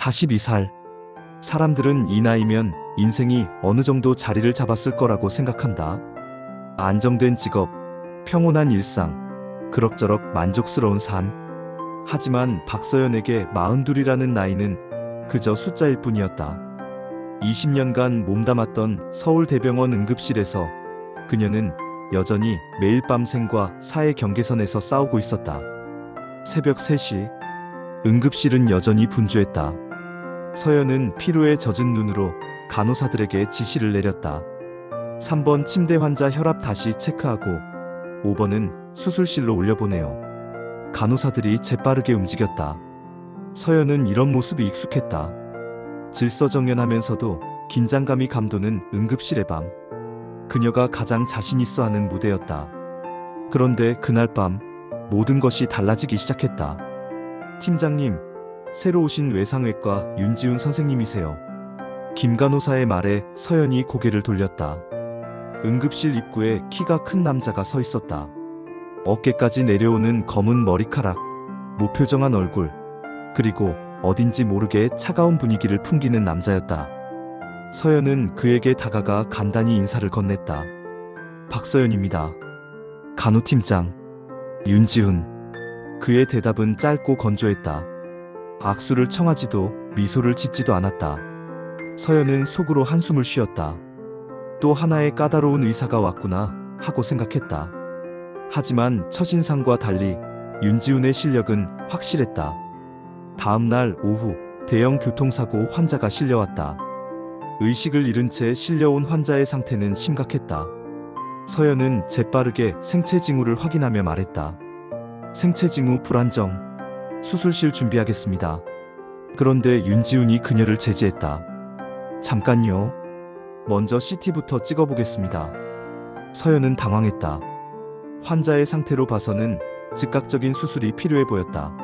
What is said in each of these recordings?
42살. 사람들은 이 나이면 인생이 어느 정도 자리를 잡았을 거라고 생각한다. 안정된 직업, 평온한 일상, 그럭저럭 만족스러운 삶. 하지만 박서연에게 42이라는 나이는 그저 숫자일 뿐이었다. 20년간 몸담았던 서울대병원 응급실에서 그녀는 여전히 매일 밤 생과 사의 경계선에서 싸우고 있었다. 새벽 3시, 응급실은 여전히 분주했다. 서연은 피로에 젖은 눈으로 간호사들에게 지시를 내렸다. 3번 침대 환자 혈압 다시 체크하고 5번은 수술실로 올려보내요. 간호사들이 재빠르게 움직였다. 서연은 이런 모습이 익숙했다. 질서정연하면서도 긴장감이 감도는 응급실의 밤. 그녀가 가장 자신 있어 하는 무대였다. 그런데 그날 밤 모든 것이 달라지기 시작했다. 팀장님, 새로 오신 외상외과 윤지훈 선생님이세요. 김 간호사의 말에 서연이 고개를 돌렸다. 응급실 입구에 키가 큰 남자가 서 있었다. 어깨까지 내려오는 검은 머리카락, 무표정한 얼굴, 그리고 어딘지 모르게 차가운 분위기를 풍기는 남자였다. 서연은 그에게 다가가 간단히 인사를 건넸다. 박서연입니다. 간호팀장 윤지훈. 그의 대답은 짧고 건조했다. 악수를 청하지도 미소를 짓지도 않았다. 서연은 속으로 한숨을 쉬었다. 또 하나의 까다로운 의사가 왔구나 하고 생각했다. 하지만 첫인상과 달리 윤지훈의 실력은 확실했다. 다음 날 오후 대형 교통사고 환자가 실려왔다. 의식을 잃은 채 실려온 환자의 상태는 심각했다. 서연은 재빠르게 생체 징후를 확인하며 말했다. 생체 징후 불안정. 수술실 준비하겠습니다. 그런데 윤지훈이 그녀를 제지했다. 잠깐요. 먼저 CT부터 찍어보겠습니다. 서연은 당황했다. 환자의 상태로 봐서는 즉각적인 수술이 필요해 보였다.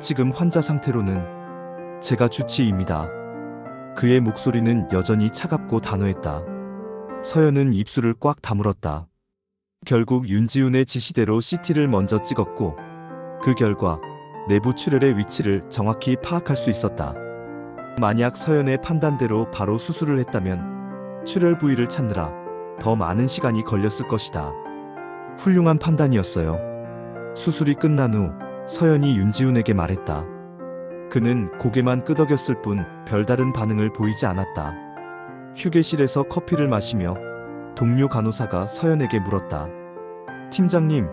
지금 환자 상태로는 제가 주치의입니다. 그의 목소리는 여전히 차갑고 단호했다. 서연은 입술을 꽉 다물었다. 결국 윤지훈의 지시대로 CT를 먼저 찍었고 그 결과 내부 출혈의 위치를 정확히 파악할 수 있었다. 만약 서연의 판단대로 바로 수술을 했다면 출혈 부위를 찾느라 더 많은 시간이 걸렸을 것이다. 훌륭한 판단이었어요. 수술이 끝난 후 서연이 윤지훈에게 말했다. 그는 고개만 끄덕였을 뿐 별다른 반응을 보이지 않았다. 휴게실에서 커피를 마시며 동료 간호사가 서연에게 물었다. 팀장님,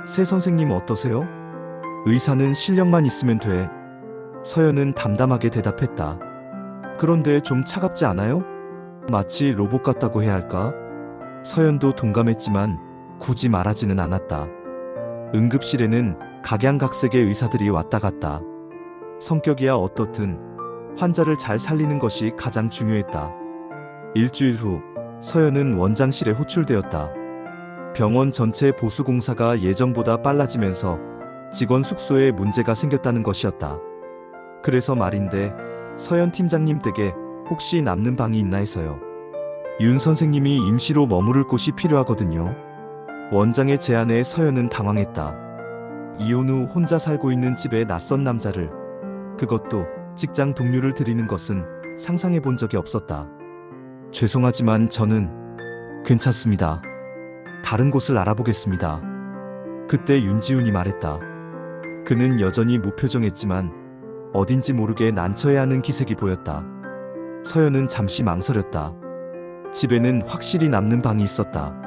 새 선생님 어떠세요? 의사는 실력만 있으면 돼. 서연은 담담하게 대답했다. 그런데 좀 차갑지 않아요? 마치 로봇 같다고 해야 할까? 서연도 동감했지만 굳이 말하지는 않았다. 응급실에는 각양각색의 의사들이 왔다 갔다. 성격이야 어떻든 환자를 잘 살리는 것이 가장 중요했다. 일주일 후 서연은 원장실에 호출되었다. 병원 전체 보수공사가 예정보다 빨라지면서 직원 숙소에 문제가 생겼다는 것이었다. 그래서 말인데 서연 팀장님 댁에 혹시 남는 방이 있나 해서요. 윤 선생님이 임시로 머무를 곳이 필요하거든요. 원장의 제안에 서연은 당황했다. 이혼 후 혼자 살고 있는 집에 낯선 남자를, 그것도 직장 동료를 들이는 것은 상상해 본 적이 없었다. 죄송하지만 저는 괜찮습니다. 다른 곳을 알아보겠습니다. 그때 윤지훈이 말했다. 그는 여전히 무표정했지만 어딘지 모르게 난처해하는 기색이 보였다. 서연은 잠시 망설였다. 집에는 확실히 남는 방이 있었다.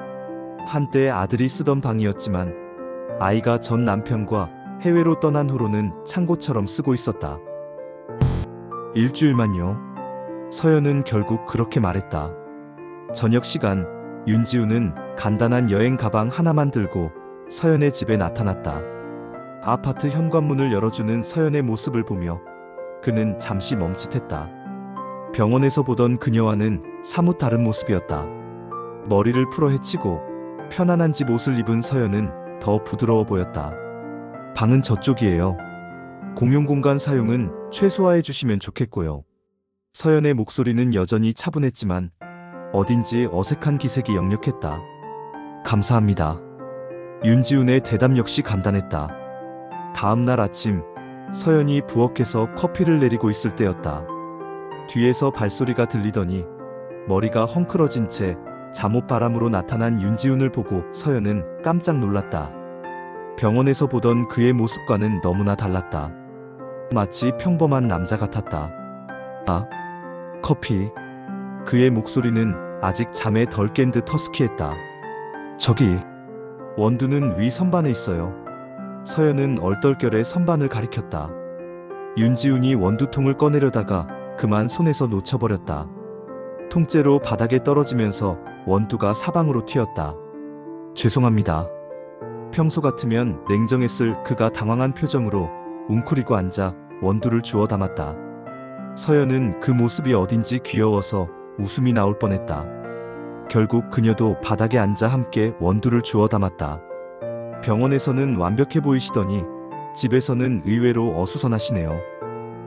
한때 아들이 쓰던 방이었지만 아이가 전 남편과 해외로 떠난 후로는 창고처럼 쓰고 있었다. 일주일만요. 서연은 결국 그렇게 말했다. 저녁 시간 윤지훈은 간단한 여행 가방 하나만 들고 서연의 집에 나타났다. 아파트 현관문을 열어주는 서연의 모습을 보며 그는 잠시 멈칫했다. 병원에서 보던 그녀와는 사뭇 다른 모습이었다. 머리를 풀어 헤치고 편안한 집 옷을 입은 서연은 더 부드러워 보였다. 방은 저쪽이에요. 공용공간 사용은 최소화해 주시면 좋겠고요. 서연의 목소리는 여전히 차분했지만 어딘지 어색한 기색이 역력했다. 감사합니다. 윤지훈의 대답 역시 간단했다. 다음 날 아침 서연이 부엌에서 커피를 내리고 있을 때였다. 뒤에서 발소리가 들리더니 머리가 헝클어진 채 잠옷바람으로 나타난 윤지훈을 보고 서연은 깜짝 놀랐다. 병원에서 보던 그의 모습과는 너무나 달랐다. 마치 평범한 남자 같았다. 아, 커피. 그의 목소리는 아직 잠에 덜 깬 듯 허스키했다. 저기, 원두는 위 선반에 있어요. 서연은 얼떨결에 선반을 가리켰다. 윤지훈이 원두통을 꺼내려다가 그만 손에서 놓쳐버렸다. 통째로 바닥에 떨어지면서 원두가 사방으로 튀었다. 죄송합니다. 평소 같으면 냉정했을 그가 당황한 표정으로 웅크리고 앉아 원두를 주워 담았다. 서연은 그 모습이 어딘지 귀여워서 웃음이 나올 뻔했다. 결국 그녀도 바닥에 앉아 함께 원두를 주워 담았다. 병원에서는 완벽해 보이시더니 집에서는 의외로 어수선하시네요.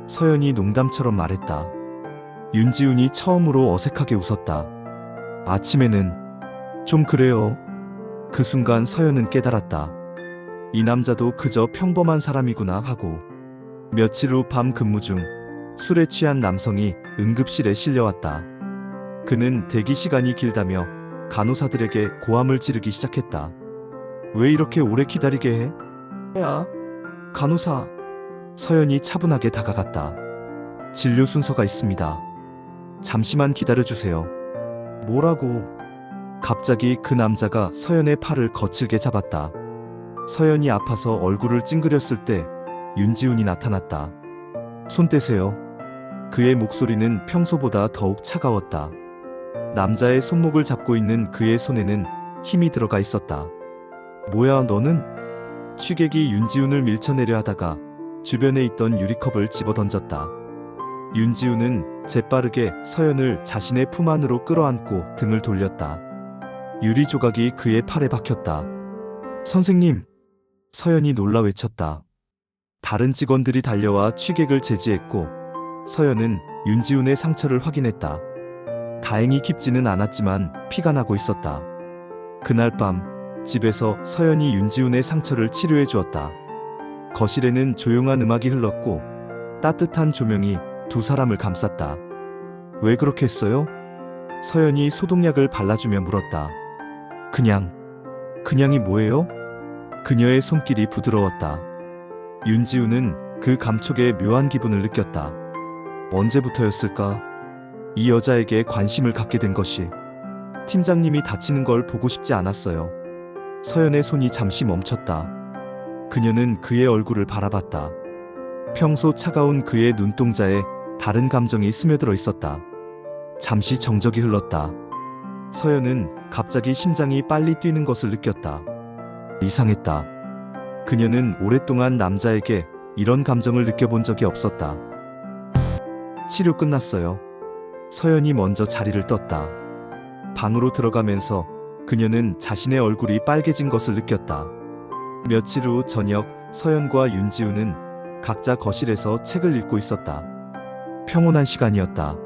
서연이 농담처럼 말했다. 윤지훈이 처음으로 어색하게 웃었다. 아침에는 좀 그래요. 그 순간 서연은 깨달았다. 이 남자도 그저 평범한 사람이구나 하고. 며칠 후 밤 근무 중 술에 취한 남성이 응급실에 실려왔다. 그는 대기 시간이 길다며 간호사들에게 고함을 지르기 시작했다. 왜 이렇게 오래 기다리게 해? 야, 간호사. 서연이 차분하게 다가갔다. 진료 순서가 있습니다. 잠시만 기다려주세요. 뭐라고? 갑자기 그 남자가 서연의 팔을 거칠게 잡았다. 서연이 아파서 얼굴을 찡그렸을 때 윤지훈이 나타났다. 손 떼세요. 그의 목소리는 평소보다 더욱 차가웠다. 남자의 손목을 잡고 있는 그의 손에는 힘이 들어가 있었다. 뭐야 너는? 취객이 윤지훈을 밀쳐내려 하다가 주변에 있던 유리컵을 집어던졌다. 윤지훈은 재빠르게 서연을 자신의 품 안으로 끌어안고 등을 돌렸다. 유리 조각이 그의 팔에 박혔다. 선생님! 서연이 놀라 외쳤다. 다른 직원들이 달려와 취객을 제지했고 서연은 윤지훈의 상처를 확인했다. 다행히 깊지는 않았지만 피가 나고 있었다. 그날 밤 집에서 서연이 윤지훈의 상처를 치료해 주었다. 거실에는 조용한 음악이 흘렀고 따뜻한 조명이 두 사람을 감쌌다. 왜 그렇게 했어요? 서연이 소독약을 발라주며 물었다. 그냥이 뭐예요? 그녀의 손길이 부드러웠다. 윤지훈은 그 감촉에 묘한 기분을 느꼈다. 언제부터였을까? 이 여자에게 관심을 갖게 된 것이. 팀장님이 다치는 걸 보고 싶지 않았어요. 서연의 손이 잠시 멈췄다. 그녀는 그의 얼굴을 바라봤다. 평소 차가운 그의 눈동자에 다른 감정이 스며들어 있었다. 잠시 정적이 흘렀다. 서연은 갑자기 심장이 빨리 뛰는 것을 느꼈다. 이상했다. 그녀는 오랫동안 남자에게 이런 감정을 느껴본 적이 없었다. 치료 끝났어요. 서연이 먼저 자리를 떴다. 방으로 들어가면서 그녀는 자신의 얼굴이 빨개진 것을 느꼈다. 며칠 후 저녁 서연과 윤지훈은 각자 거실에서 책을 읽고 있었다. 평온한 시간이었다.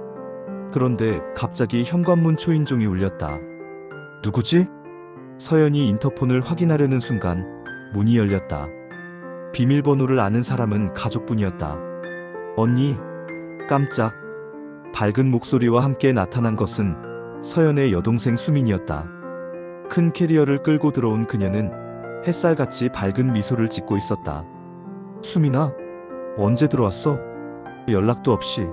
그런데 갑자기 현관문 초인종이 울렸다. 누구지? 서연이 인터폰을 확인하려는 순간 문이 열렸다. 비밀번호를 아는 사람은 가족분이었다. 언니, 깜짝. 밝은 목소리와 함께 나타난 것은 서연의 여동생 수민이었다. 큰 캐리어를 끌고 들어온 그녀는 햇살같이 밝은 미소를 짓고 있었다. 수민아, 언제 들어왔어? 연락도 없이.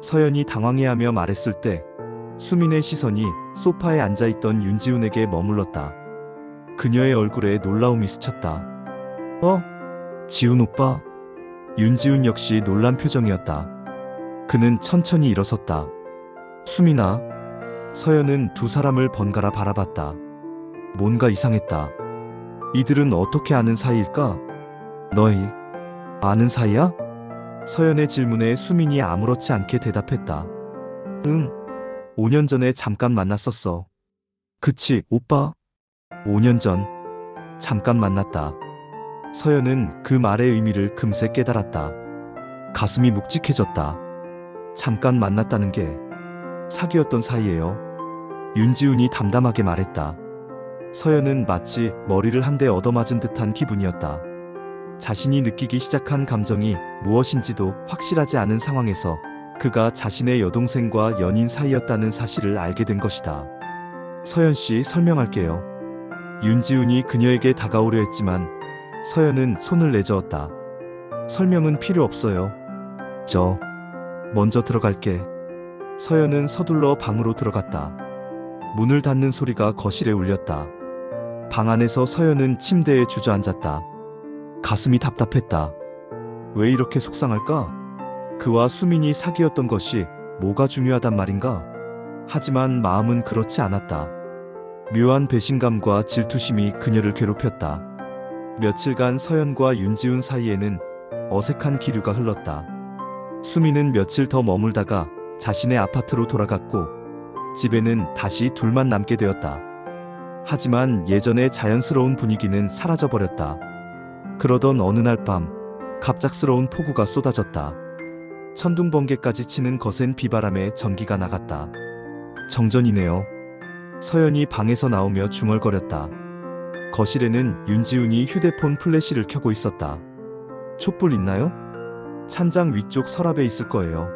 서연이 당황해하며 말했을 때 수민의 시선이 소파에 앉아있던 윤지훈에게 머물렀다. 그녀의 얼굴에 놀라움이 스쳤다. 지훈 오빠? 윤지훈 역시 놀란 표정이었다. 그는 천천히 일어섰다. 수민아. 서연은 두 사람을 번갈아 바라봤다. 뭔가 이상했다. 이들은 어떻게 아는 사이일까? 너희 아는 사이야? 서연의 질문에 수민이 아무렇지 않게 대답했다. 응. 5년 전에 잠깐 만났었어. 그치, 오빠? 5년 전. 잠깐 만났다. 서연은 그 말의 의미를 금세 깨달았다. 가슴이 묵직해졌다. 잠깐 만났다는 게 사귀었던 사이예요. 윤지훈이 담담하게 말했다. 서연은 마치 머리를 한 대 얻어맞은 듯한 기분이었다. 자신이 느끼기 시작한 감정이 무엇인지도 확실하지 않은 상황에서 그가 자신의 여동생과 연인 사이였다는 사실을 알게 된 것이다. 서연 씨, 설명할게요. 윤지훈이 그녀에게 다가오려 했지만 서연은 손을 내저었다. 설명은 필요 없어요. 저 먼저 들어갈게. 서연은 서둘러 방으로 들어갔다. 문을 닫는 소리가 거실에 울렸다. 방 안에서 서연은 침대에 주저앉았다. 가슴이 답답했다. 왜 이렇게 속상할까? 그와 수민이 사귀었던 것이 뭐가 중요하단 말인가? 하지만 마음은 그렇지 않았다. 묘한 배신감과 질투심이 그녀를 괴롭혔다. 며칠간 서연과 윤지훈 사이에는 어색한 기류가 흘렀다. 수민은 며칠 더 머물다가 자신의 아파트로 돌아갔고 집에는 다시 둘만 남게 되었다. 하지만 예전의 자연스러운 분위기는 사라져버렸다. 그러던 어느 날 밤 갑작스러운 폭우가 쏟아졌다. 천둥번개까지 치는 거센 비바람에 전기가 나갔다. 정전이네요. 서연이 방에서 나오며 중얼거렸다. 거실에는 윤지훈이 휴대폰 플래시를 켜고 있었다. 촛불 있나요? 찬장 위쪽 서랍에 있을 거예요.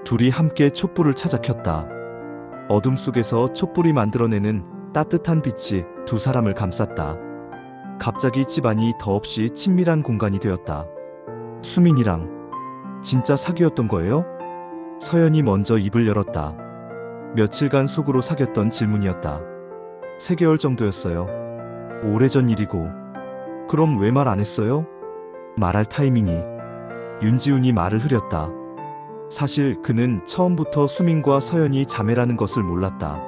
둘이 함께 촛불을 찾아 켰다. 어둠 속에서 촛불이 만들어내는 따뜻한 빛이 두 사람을 감쌌다. 갑자기 집안이 더없이 친밀한 공간이 되었다. 수민이랑 진짜 사귀었던 거예요? 서연이 먼저 입을 열었다. 며칠간 속으로 사귀었던 질문이었다. 3개월 정도였어요. 오래전 일이고. 그럼 왜 말 안 했어요? 말할 타이밍이. 윤지훈이 말을 흐렸다. 사실 그는 처음부터 수민과 서연이 자매라는 것을 몰랐다.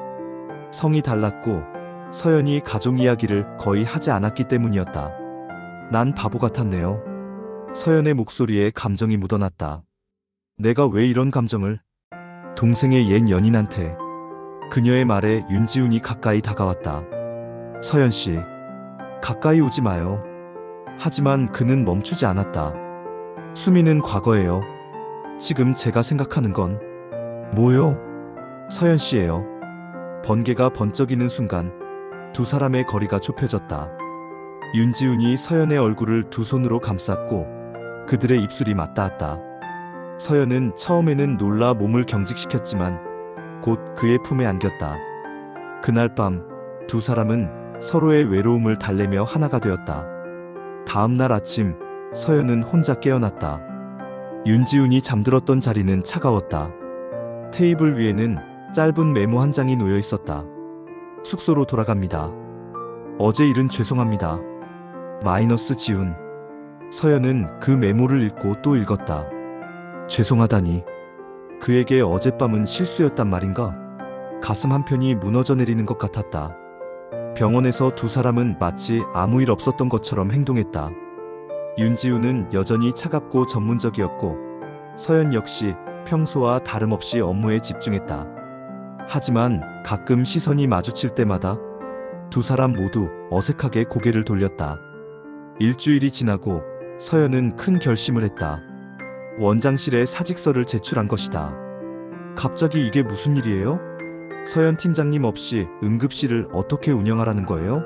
성이 달랐고 서연이 가족 이야기를 거의 하지 않았기 때문이었다. 난 바보 같았네요. 서연의 목소리에 감정이 묻어났다. 내가 왜 이런 감정을? 동생의 옛 연인한테. 그녀의 말에 윤지훈이 가까이 다가왔다. 서연 씨, 가까이 오지 마요. 하지만 그는 멈추지 않았다. 수민은 과거예요. 지금 제가 생각하는 건 뭐요? 서연 씨예요. 번개가 번쩍이는 순간 두 사람의 거리가 좁혀졌다. 윤지훈이 서연의 얼굴을 두 손으로 감쌌고 그들의 입술이 맞닿았다. 서연은 처음에는 놀라 몸을 경직시켰지만 곧 그의 품에 안겼다. 그날 밤 두 사람은 서로의 외로움을 달래며 하나가 되었다. 다음 날 아침 서연은 혼자 깨어났다. 윤지훈이 잠들었던 자리는 차가웠다. 테이블 위에는 짧은 메모 한 장이 놓여 있었다. 숙소로 돌아갑니다. 어제 일은 죄송합니다. 마이너스 지훈. 서연은 그 메모를 읽고 또 읽었다. 죄송하다니. 그에게 어젯밤은 실수였단 말인가? 가슴 한편이 무너져 내리는 것 같았다. 병원에서 두 사람은 마치 아무 일 없었던 것처럼 행동했다. 윤지훈은 여전히 차갑고 전문적이었고 서연 역시 평소와 다름없이 업무에 집중했다. 하지만 가끔 시선이 마주칠 때마다 두 사람 모두 어색하게 고개를 돌렸다. 일주일이 지나고 서연은 큰 결심을 했다. 원장실에 사직서를 제출한 것이다. 갑자기 이게 무슨 일이에요? 서연 팀장님 없이 응급실을 어떻게 운영하라는 거예요?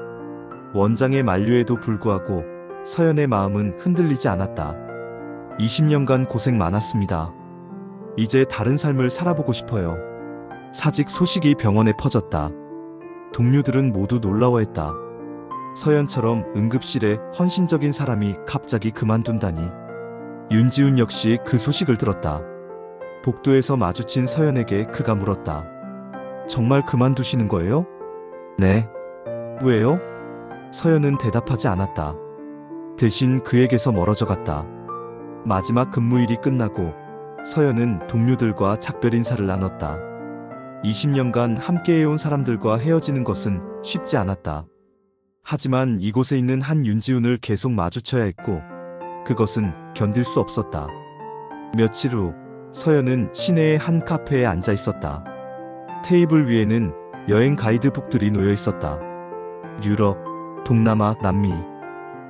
원장의 만류에도 불구하고 서연의 마음은 흔들리지 않았다. 20년간 고생 많았습니다. 이제 다른 삶을 살아보고 싶어요. 사직 소식이 병원에 퍼졌다. 동료들은 모두 놀라워했다. 서연처럼 응급실에 헌신적인 사람이 갑자기 그만둔다니. 윤지훈 역시 그 소식을 들었다. 복도에서 마주친 서연에게 그가 물었다. 정말 그만두시는 거예요? 네. 왜요? 서연은 대답하지 않았다. 대신 그에게서 멀어져 갔다. 마지막 근무일이 끝나고 서연은 동료들과 작별 인사를 나눴다. 20년간 함께해온 사람들과 헤어지는 것은 쉽지 않았다. 하지만 이곳에 있는 한 윤지훈을 계속 마주쳐야 했고 그것은 견딜 수 없었다. 며칠 후 서연은 시내의 한 카페에 앉아 있었다. 테이블 위에는 여행 가이드북들이 놓여 있었다. 유럽, 동남아, 남미.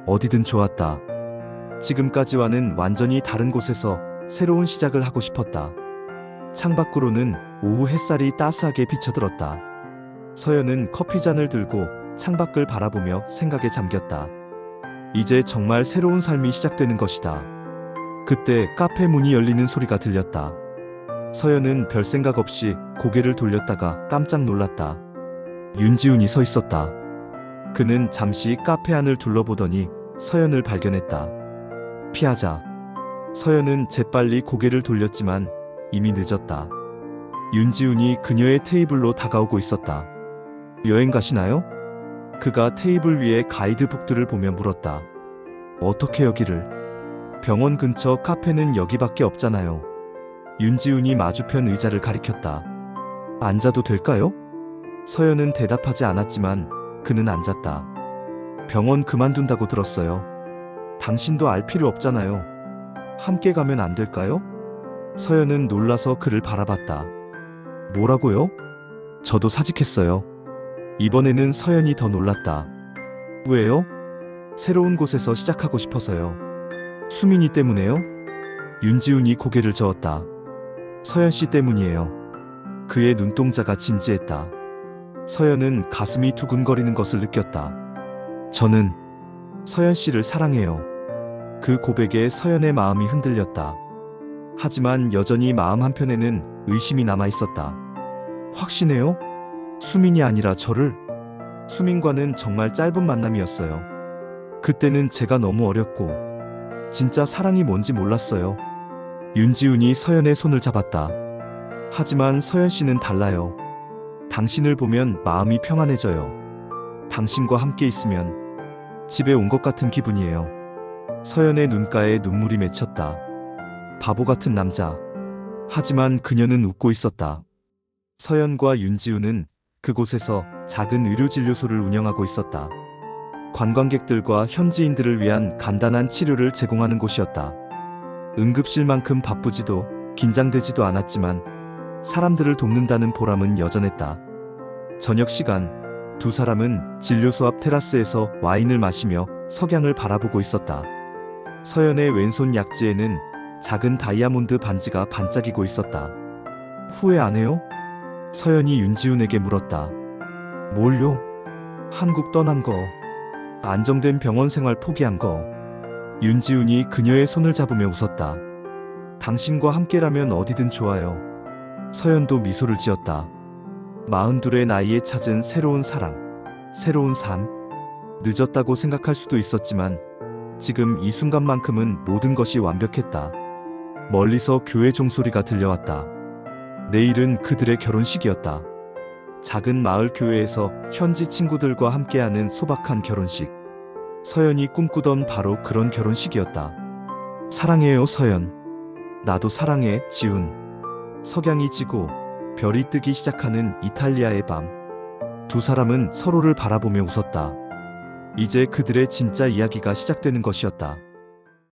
어디든 좋았다. 지금까지와는 완전히 다른 곳에서 새로운 시작을 하고 싶었다. 창밖으로는 오후 햇살이 따스하게 비쳐들었다. 서연은 커피잔을 들고 창밖을 바라보며 생각에 잠겼다. 이제 정말 새로운 삶이 시작되는 것이다. 그때 카페 문이 열리는 소리가 들렸다. 서연은 별 생각 없이 고개를 돌렸다가 깜짝 놀랐다. 윤지훈이 서 있었다. 그는 잠시 카페 안을 둘러보더니 서연을 발견했다. 피하자. 서연은 재빨리 고개를 돌렸지만 이미 늦었다. 윤지훈이 그녀의 테이블로 다가오고 있었다. 여행 가시나요? 그가 테이블 위에 가이드북들을 보며 물었다. 어떻게 여기를? 병원 근처 카페는 여기밖에 없잖아요. 윤지훈이 마주편 의자를 가리켰다. 앉아도 될까요? 서연은 대답하지 않았지만 그는 앉았다. 병원 그만둔다고 들었어요. 당신도 알 필요 없잖아요. 함께 가면 안 될까요? 서연은 놀라서 그를 바라봤다. 뭐라고요? 저도 사직했어요. 이번에는 서연이 더 놀랐다. 왜요? 새로운 곳에서 시작하고 싶어서요. 수민이 때문에요? 윤지훈이 고개를 저었다. 서연 씨 때문이에요. 그의 눈동자가 진지했다. 서연은 가슴이 두근거리는 것을 느꼈다. 저는 서연 씨를 사랑해요. 그 고백에 서연의 마음이 흔들렸다. 하지만 여전히 마음 한편에는 의심이 남아 있었다. 확신해요? 수민이 아니라 저를? 수민과는 정말 짧은 만남이었어요. 그때는 제가 너무 어렸고 진짜 사랑이 뭔지 몰랐어요. 윤지훈이 서연의 손을 잡았다. 하지만 서연 씨는 달라요. 당신을 보면 마음이 평안해져요. 당신과 함께 있으면 집에 온 것 같은 기분이에요. 서연의 눈가에 눈물이 맺혔다. 바보 같은 남자. 하지만 그녀는 웃고 있었다. 서연과 윤지훈은 그곳에서 작은 의료진료소를 운영하고 있었다. 관광객들과 현지인들을 위한 간단한 치료를 제공하는 곳이었다. 응급실만큼 바쁘지도 긴장되지도 않았지만 사람들을 돕는다는 보람은 여전했다. 저녁 시간, 두 사람은 진료소 앞 테라스에서 와인을 마시며 석양을 바라보고 있었다. 서연의 왼손 약지에는 작은 다이아몬드 반지가 반짝이고 있었다. 후회 안 해요? 서연이 윤지훈에게 물었다. 뭘요? 한국 떠난 거. 안정된 병원 생활 포기한 거. 윤지훈이 그녀의 손을 잡으며 웃었다. 당신과 함께라면 어디든 좋아요. 서연도 미소를 지었다. 42의 나이에 찾은 새로운 사랑, 새로운 삶. 늦었다고 생각할 수도 있었지만 지금 이 순간만큼은 모든 것이 완벽했다. 멀리서 교회 종소리가 들려왔다. 내일은 그들의 결혼식이었다. 작은 마을 교회에서 현지 친구들과 함께하는 소박한 결혼식. 서연이 꿈꾸던 바로 그런 결혼식이었다. 사랑해요, 서연. 나도 사랑해, 지훈. 석양이 지고 별이 뜨기 시작하는 이탈리아의 밤. 두 사람은 서로를 바라보며 웃었다. 이제 그들의 진짜 이야기가 시작되는 것이었다.